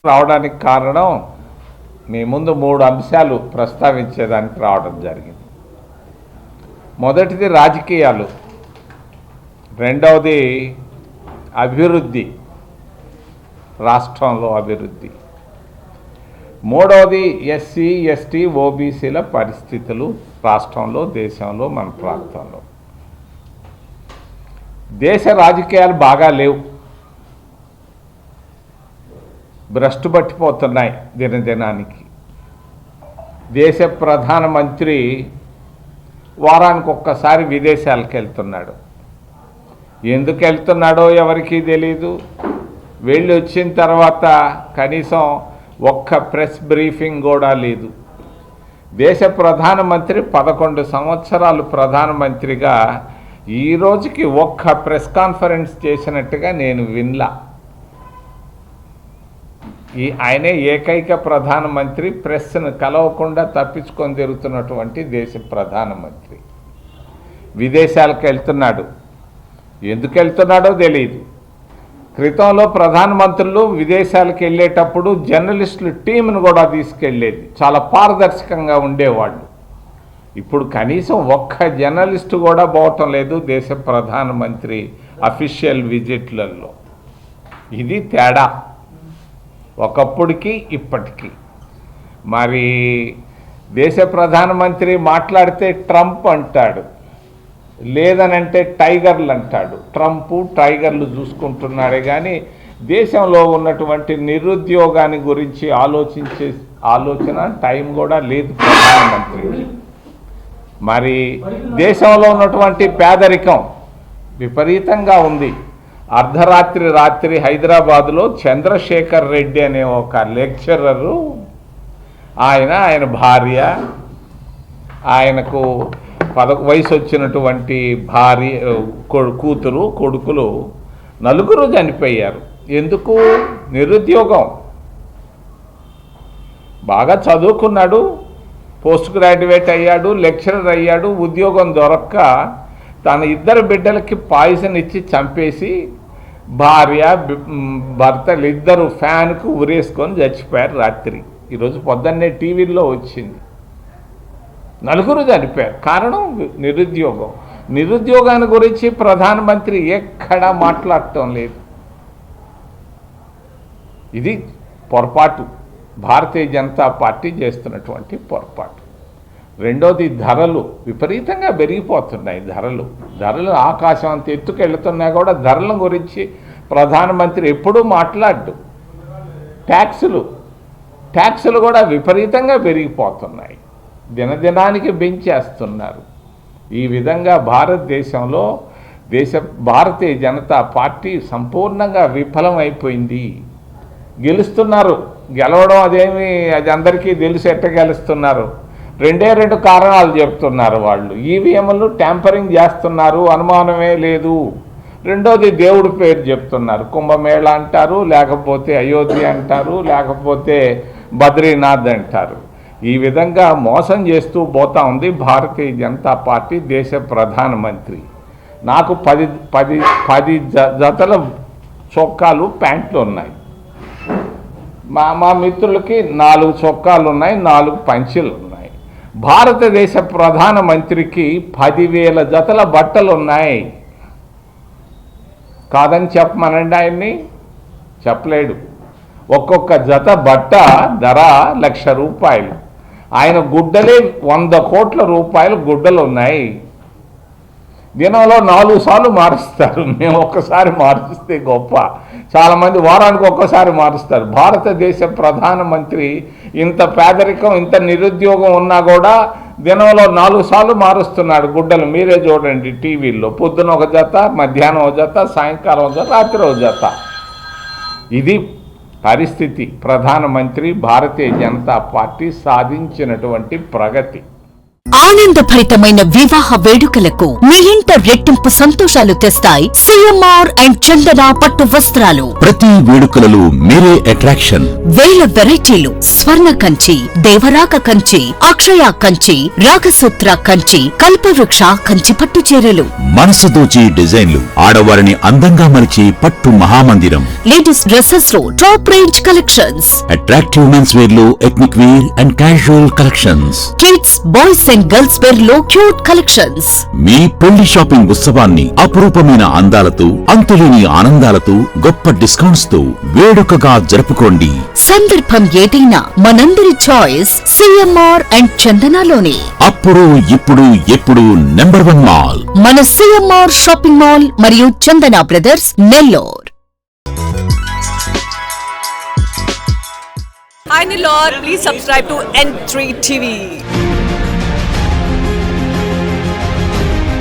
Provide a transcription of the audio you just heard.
రావడానికి కారణం మీ ముందు 3 అంశాలు ప్రస్తావించేదానికి రావడం జరిగింది. మొదటిది రాజకీయాలు, రెండవది అభివృద్ధి, రాష్ట్రంలో అభివృద్ధి, మూడవది ఎస్సీ ఎస్టీ ఓబీసీల పరిస్థితులు రాష్ట్రంలో, దేశంలో, మన ప్రాంతంలో. దేశ రాజకీయాలు బాగా లేవు, భ్రష్టు పట్టిపోతున్నాయి దినదినానికి. దేశ ప్రధానమంత్రి వారానికి ఒక్కసారి విదేశాలకు వెళ్తున్నాడు. ఎందుకు వెళ్తున్నాడో ఎవరికీ తెలీదు. వెళ్ళి వచ్చిన తర్వాత కనీసం ఒక్క ప్రెస్ బ్రీఫింగ్ కూడా లేదు. దేశ ప్రధానమంత్రి 11 సంవత్సరాలు ప్రధానమంత్రిగా ఈ రోజుకి ఒక్క ప్రెస్ కాన్ఫరెన్స్ చేసినట్టుగా నేను వినలా. ఆయనే ఏకైక ప్రధానమంత్రి ప్రెస్ను కలవకుండా తప్పించుకొని తిరుగుతున్నటువంటి దేశ ప్రధానమంత్రి. విదేశాలకు వెళ్తున్నాడు. ఎందుకు వెళ్తున్నాడో తెలియదు. క్రితంలో ప్రధానమంత్రులు విదేశాలకు వెళ్ళేటప్పుడు జర్నలిస్టుల టీంను కూడా తీసుకెళ్ళేది, చాలా పారదర్శకంగా ఉండేవాళ్ళు. ఇప్పుడు కనీసం ఒక్క జర్నలిస్టు కూడా పోవటం లేదు దేశ ప్రధానమంత్రి అఫీషియల్ విజిట్లలో. ఇది తేడా ఒకప్పటికి ఇప్పటికీ. మరి దేశ ప్రధానమంత్రి మాట్లాడితే ట్రంప్ అంటాడు, లేదనంటే టైగర్లు అంటాడు. ట్రంప్ టైగర్లు చూసుకుంటున్నాడే కానీ దేశంలో ఉన్నటువంటి నిరుద్యోగాన్ని గురించి ఆలోచన టైం కూడా లేదు ప్రధానమంత్రికి. మరి దేశంలో ఉన్నటువంటి పేదరికం విపరీతంగా ఉంది. రాత్రి హైదరాబాదులో చంద్రశేఖర్ రెడ్డి అనే ఒక లెక్చరరు, ఆయన భార్య, ఆయనకు వయసు వచ్చినటువంటి భార్య, కూతురు, కొడుకులు 4 చనిపోయారు. ఎందుకు? నిరుద్యోగం. బాగా చదువుకున్నాడు, పోస్ట్ గ్రాడ్యుయేట్ అయ్యాడు, లెక్చరర్ అయ్యాడు, ఉద్యోగం దొరక్క తన 2 బిడ్డలకి పాయిజన్ ఇచ్చి చంపేసి భార్య భర్తలు 2 ఫ్యాన్కు ఉరేసుకొని చచ్చిపోయారు రాత్రి. ఈరోజు పొద్దున్నే టీవీల్లో వచ్చింది. 4 చనిపోయారు. కారణం నిరుద్యోగం. నిరుద్యోగాన్ని గురించి ప్రధానమంత్రి ఎక్కడా మాట్లాడటం లేదు. ఇది పొరపాటు, భారతీయ జనతా పార్టీ చేస్తున్నటువంటి పొరపాటు. రెండోది ధరలు విపరీతంగా పెరిగిపోతున్నాయి. ధరలు ఆకాశం అంత ఎత్తుకెళ్తున్నా కూడా ధరల గురించి ప్రధానమంత్రి ఎప్పుడూ మాట్లాడు. ట్యాక్సులు కూడా విపరీతంగా పెరిగిపోతున్నాయి, దినదినానికి పెంచేస్తున్నారు. ఈ విధంగా భారతదేశంలో భారతీయ జనతా పార్టీ సంపూర్ణంగా విఫలమైపోయింది. గెలుస్తున్నారు, గెలవడం అది అందరికీ తెలుసు. ఎట్ట గెలుస్తున్నారు? 2 కారణాలు చెప్తున్నారు వాళ్ళు. ఈవీఎంలు ట్యాంపరింగ్ చేస్తున్నారు, అనుమానమే లేదు. రెండోది దేవుడి పేరు చెప్తున్నారు. కుంభమేళ అంటారు, లేకపోతే అయోధ్య అంటారు, లేకపోతే బద్రీనాథ్ అంటారు. ఈ విధంగా మోసం చేస్తూ పోతా ఉంది భారతీయ జనతా పార్టీ దేశ ప్రధానమంత్రి. నాకు 10 జతల చొక్కాలు, ప్యాంట్లు ఉన్నాయి. మా మిత్రులకి 4 చొక్కాలు ఉన్నాయి, 4 పంచెలు ఉన్నాయి. భారతదేశ ప్రధానమంత్రికి 10,000 జతల బట్టలు ఉన్నాయి. కాదని చెప్పమనండి ఆయన్ని, చెప్పలేడు. ఒక్కొక్క జత బట్ట ధర ₹1,00,000. ఆయన గుడ్డలే 100 కోట్ల రూపాయలు గుడ్డలు ఉన్నాయి. దినంలో 4 సార్లు మారుస్తారు. మేము ఒక్కసారి మారుస్తే గొప్ప, చాలామంది వారానికి ఒక్కసారి మారుస్తారు. భారతదేశ ప్రధానమంత్రి ఇంత పేదరికం, ఇంత నిరుద్యోగం ఉన్నా కూడా దినంలో 4 సార్లు మారుస్తున్నాడు గుడ్డలు. మీరే చూడండి టీవీల్లో. పొద్దున ఒక జత, మధ్యాహ్నం ఒక జత, సాయంకాలం ఒక జత, రాత్రి ఒక జత. ఇది పరిస్థితి. ప్రధానమంత్రి భారతీయ జనతా పార్టీ సాధించినటువంటి ప్రగతి. ఆనందభరితమైన వివాహ వేడుకలకు మీ ఇంట రెట్టింపు సంతోషాలు తెస్తాయి సిఎంఆర్ అండ్ చందన పట్టు వస్త్రాలు. ప్రతి వేడుకలలో మీరే అట్రాక్షన్. వేల వెరైటీలు, స్వర్ణ కంచి, దేవరాక కంచి, అక్షయ కంచి, రాగసూత్ర కంచి, కల్పవృక్ష కంచి పట్టు చీరలు. మనసు దోచి డిజైన్లు, ఆడవారిని అందంగా మలిచే పట్టు మహామందిరం. లేడీస్ డ్రెస్సెస్ లో top range collections. Attractive mens wear లో ethnic wear and casual collections. Kids, boys and girls wear లో క్యూట్ కలెక్షన్స్. మీ పెళ్లి షాపింగ్ ఉత్సవాన్ని అపురూపమైన అందాలతో, అంతులేని ఆనందాలతో, గొప్ప డిస్కౌంట్స్ తో వేడుకగా జరుపుకోండి. సందర్భం ఏదైనా మనందరి చాయిస్ సిఎంఆర్ అండ్ చందనాలోనే. అప్పుడు ఇప్పుడు ఎప్పుడు నెంబర్ 1 మాల్ మన సిఎంఆర్ షాపింగ్ మాల్ మరియు Chandana Brothers, Nellore. Hi Nilor, please subscribe to N3 TV.